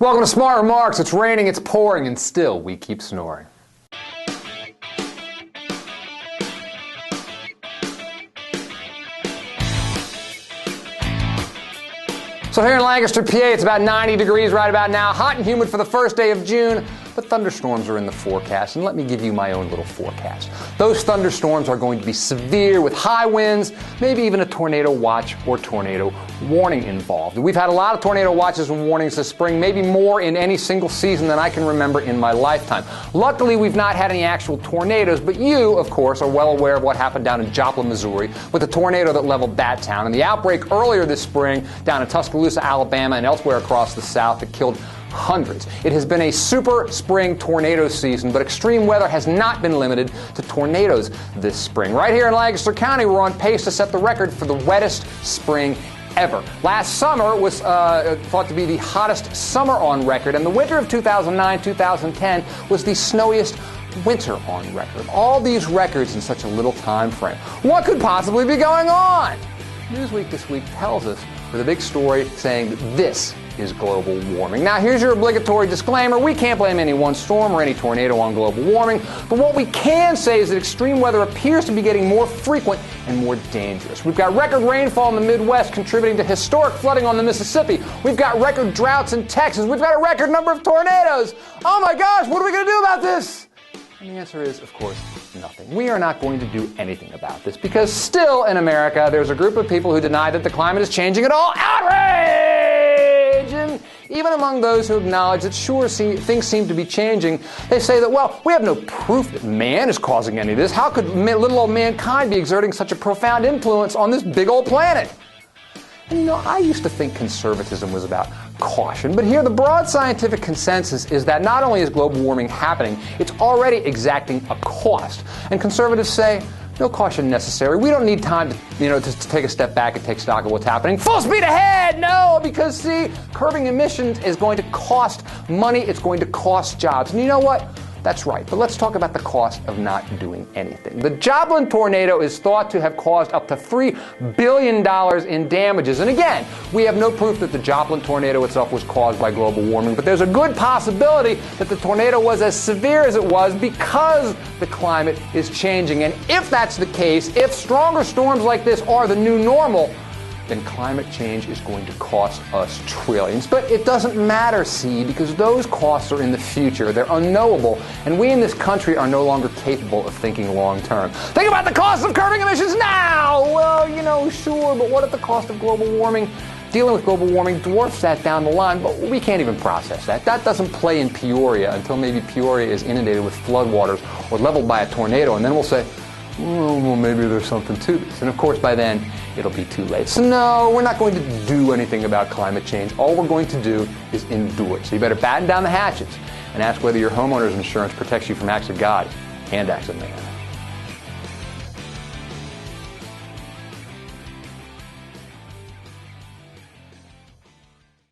Welcome to Smart Remarks. It's raining, it's pouring, and still we keep snoring. So here in Lancaster, PA, it's about 90 degrees right about now, hot and humid for the first day of June, but thunderstorms are in the forecast, and let me give you my own little forecast. Those thunderstorms are going to be severe with high winds, maybe even a tornado watch or tornado warning involved. We've had a lot of tornado watches and warnings this spring, maybe more in any single season than I can remember in my lifetime. Luckily, we've not had any actual tornadoes, but you, of course, are well aware of what happened down in Joplin, Missouri, with the tornado that leveled that town, and the outbreak earlier this spring down in Tuscaloosa, Alabama, and elsewhere across the South that killed hundreds. It has been a super spring tornado season, but extreme weather has not been limited to tornadoes this spring. Right here in Lancaster County, we're on pace to set the record for the wettest spring ever. Last summer was thought to be the hottest summer on record, and the winter of 2009-2010 was the snowiest winter on record. All these records in such a little time frame. What could possibly be going on? Newsweek this week tells us with a big story saying that this is global warming. Now, here's your obligatory disclaimer. We can't blame any one storm or any tornado on global warming, but what we can say is that extreme weather appears to be getting more frequent and more dangerous. We've got record rainfall in the Midwest contributing to historic flooding on the Mississippi. We've got record droughts in Texas. We've got a record number of tornadoes. Oh my gosh, what are we going to do about this? And the answer is, of course, nothing. We are not going to do anything about this because still in America, there's a group of people who deny that the climate is changing at all. Outrage! And even among those who acknowledge that things seem to be changing, they say that, well, we have no proof that man is causing any of this. How could little old mankind be exerting such a profound influence on this big old planet? And you know, I used to think conservatism was about caution, but here the broad scientific consensus is that not only is global warming happening, it's already exacting a cost. And conservatives say, no caution necessary. We don't need time to take a step back and take stock of what's happening. Full speed ahead! No, because see, curbing emissions is going to cost money, it's going to cost jobs. And you know what? That's right, but let's talk about the cost of not doing anything. The Joplin tornado is thought to have caused up to $3 billion in damages. And again, we have no proof that the Joplin tornado itself was caused by global warming, but there's a good possibility that the tornado was as severe as it was because the climate is changing. And if that's the case, if stronger storms like this are the new normal, then climate change is going to cost us trillions. But it doesn't matter, see, because those costs are in the future. They're unknowable, and we in this country are no longer capable of thinking long term. Think about the cost of curbing emissions now! Well, sure, but what if the cost of global warming, dealing with global warming, dwarfs that down the line? But we can't even process that. That doesn't play in Peoria until maybe Peoria is inundated with floodwaters or leveled by a tornado, and then we'll say, well, maybe there's something to this. And of course, by then, it'll be too late. So no, we're not going to do anything about climate change. All we're going to do is endure it. So you better batten down the hatches and ask whether your homeowner's insurance protects you from acts of God and acts of man.